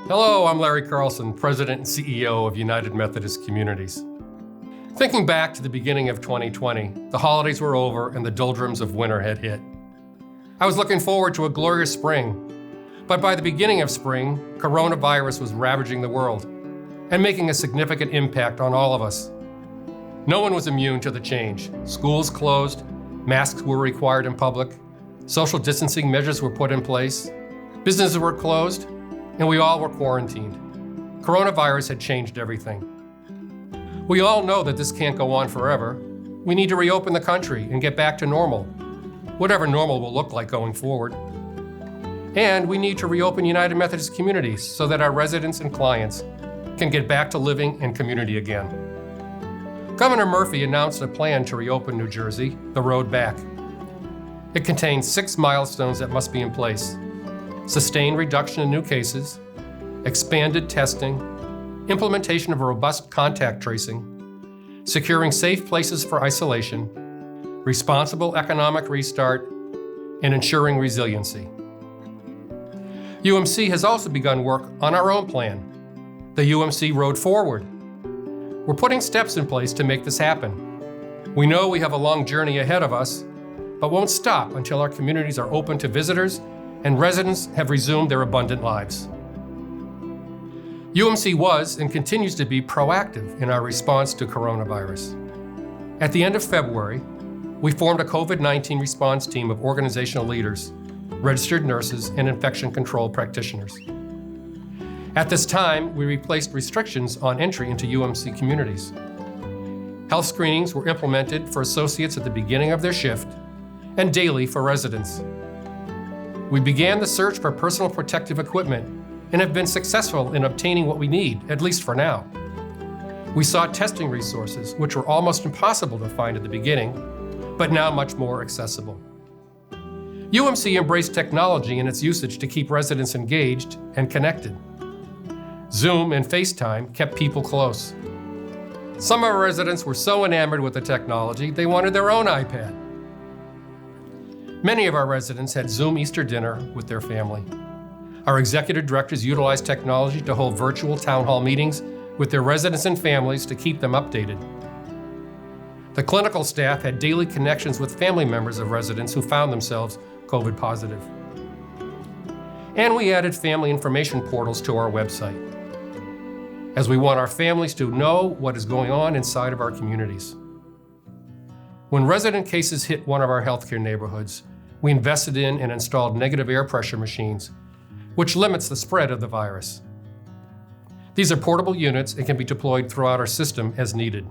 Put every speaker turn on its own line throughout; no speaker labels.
Hello, I'm Larry Carlson, President and CEO of United Methodist Communities. Thinking back to the beginning of 2020, the holidays were over and the doldrums of winter had hit. I was looking forward to a glorious spring, but by the beginning of spring, coronavirus was ravaging the world and making a significant impact on all of us. No one was immune to the change. Schools closed, masks were required in public, social distancing measures were put in place, businesses were closed, and we all were quarantined. Coronavirus had changed everything. We all know that this can't go on forever. We need to reopen the country and get back to normal, whatever normal will look like going forward. And we need to reopen United Methodist Communities so that our residents and clients can get back to living in community again. Governor Murphy announced a plan to reopen New Jersey, the road back. It contains 6 milestones that must be in place: sustained reduction in new cases, expanded testing, implementation of robust contact tracing, securing safe places for isolation, responsible economic restart, and ensuring resiliency. UMC has also begun work on our own plan, the UMC Road Forward. We're putting steps in place to make this happen. We know we have a long journey ahead of us, but won't stop until our communities are open to visitors and residents have resumed their abundant lives. UMC was and continues to be proactive in our response to coronavirus. At the end of February, we formed a COVID-19 response team of organizational leaders, registered nurses, and infection control practitioners. At this time, we replaced restrictions on entry into UMC communities. Health screenings were implemented for associates at the beginning of their shift and daily for residents. We began the search for personal protective equipment and have been successful in obtaining what we need, at least for now. We sought testing resources, which were almost impossible to find at the beginning, but now much more accessible. UMC embraced technology and its usage to keep residents engaged and connected. Zoom and FaceTime kept people close. Some of our residents were so enamored with the technology, they wanted their own iPad. Many of our residents had Zoom Easter dinner with their family. Our executive directors utilized technology to hold virtual town hall meetings with their residents and families to keep them updated. The clinical staff had daily connections with family members of residents who found themselves COVID positive. And we added family information portals to our website, as we want our families to know what is going on inside of our communities. When resident cases hit one of our healthcare neighborhoods, we invested in and installed negative air pressure machines, which limits the spread of the virus. These are portable units and can be deployed throughout our system as needed.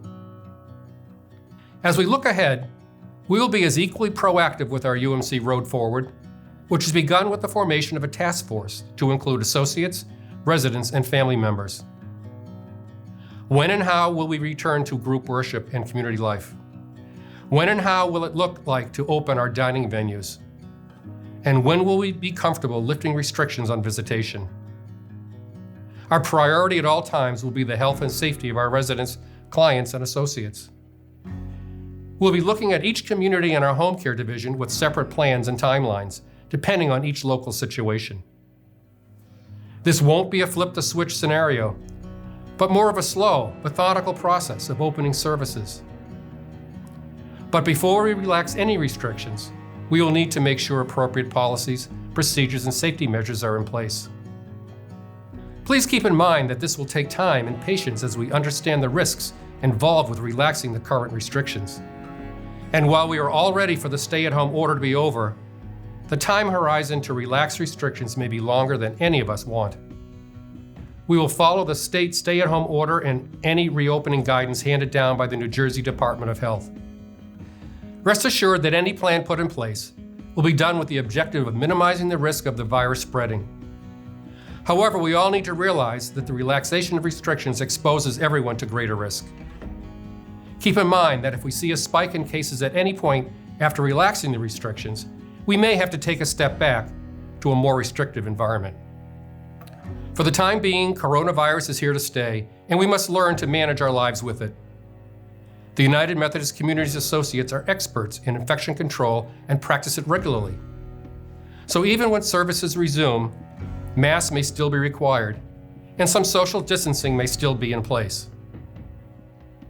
As we look ahead, we will be as equally proactive with our UMC Road Forward, which has begun with the formation of a task force to include associates, residents, and family members. When and how will we return to group worship and community life? When and how will it look like to open our dining venues? And when will we be comfortable lifting restrictions on visitation? Our priority at all times will be the health and safety of our residents, clients, and associates. We'll be looking at each community in our home care division with separate plans and timelines, depending on each local situation. This won't be a flip the switch scenario, but more of a slow, methodical process of opening services. But before we relax any restrictions, we will need to make sure appropriate policies, procedures, and safety measures are in place. Please keep in mind that this will take time and patience as we understand the risks involved with relaxing the current restrictions. And while we are all ready for the stay-at-home order to be over, the time horizon to relax restrictions may be longer than any of us want. We will follow the state stay-at-home order and any reopening guidance handed down by the New Jersey Department of Health. Rest assured that any plan put in place will be done with the objective of minimizing the risk of the virus spreading. However, we all need to realize that the relaxation of restrictions exposes everyone to greater risk. Keep in mind that if we see a spike in cases at any point after relaxing the restrictions, we may have to take a step back to a more restrictive environment. For the time being, coronavirus is here to stay, and we must learn to manage our lives with it. The United Methodist Communities associates are experts in infection control and practice it regularly. So even when services resume, masks may still be required, and some social distancing may still be in place.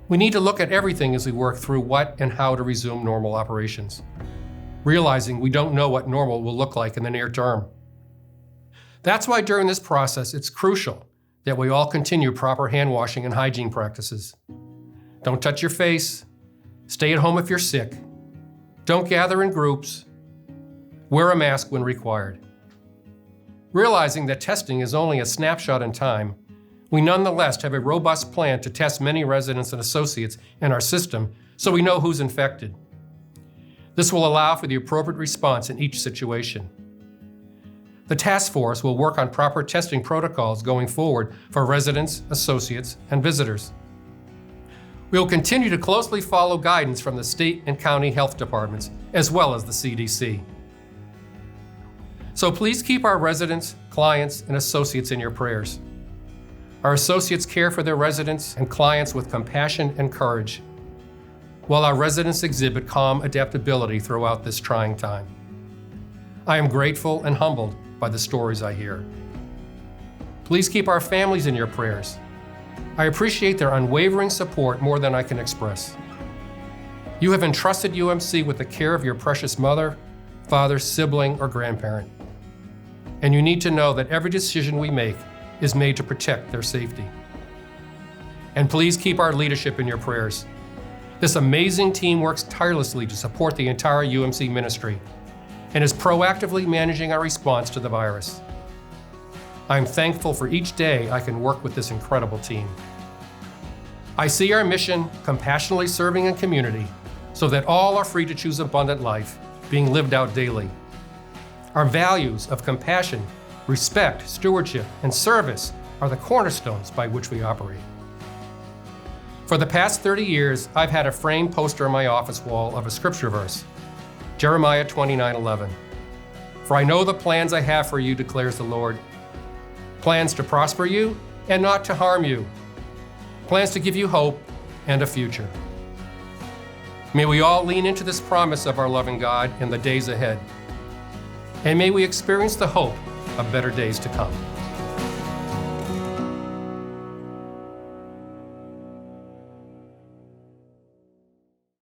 We need to look at everything as we work through what and how to resume normal operations, realizing we don't know what normal will look like in the near term. That's why during this process, it's crucial that we all continue proper hand washing and hygiene practices. Don't touch your face. Stay at home if you're sick. Don't gather in groups. Wear a mask when required. Realizing that testing is only a snapshot in time, we nonetheless have a robust plan to test many residents and associates in our system so we know who's infected. This will allow for the appropriate response in each situation. The task force will work on proper testing protocols going forward for residents, associates, and visitors. We will continue to closely follow guidance from the state and county health departments, as well as the CDC. So please keep our residents, clients, and associates in your prayers. Our associates care for their residents and clients with compassion and courage, while our residents exhibit calm adaptability throughout this trying time. I am grateful and humbled by the stories I hear. Please keep our families in your prayers. I appreciate their unwavering support more than I can express. You have entrusted UMC with the care of your precious mother, father, sibling, or grandparent. And you need to know that every decision we make is made to protect their safety. And please keep our leadership in your prayers. This amazing team works tirelessly to support the entire UMC ministry and is proactively managing our response to the virus. I'm thankful for each day I can work with this incredible team. I see our mission compassionately serving in community so that all are free to choose abundant life being lived out daily. Our values of compassion, respect, stewardship, and service are the cornerstones by which we operate. For the past 30 years, I've had a framed poster on my office wall of a scripture verse, Jeremiah 29:11. For I know the plans I have for you, declares the Lord. Plans to prosper you and not to harm you. Plans to give you hope and a future. May we all lean into this promise of our loving God in the days ahead. And may we experience the hope of better days to come.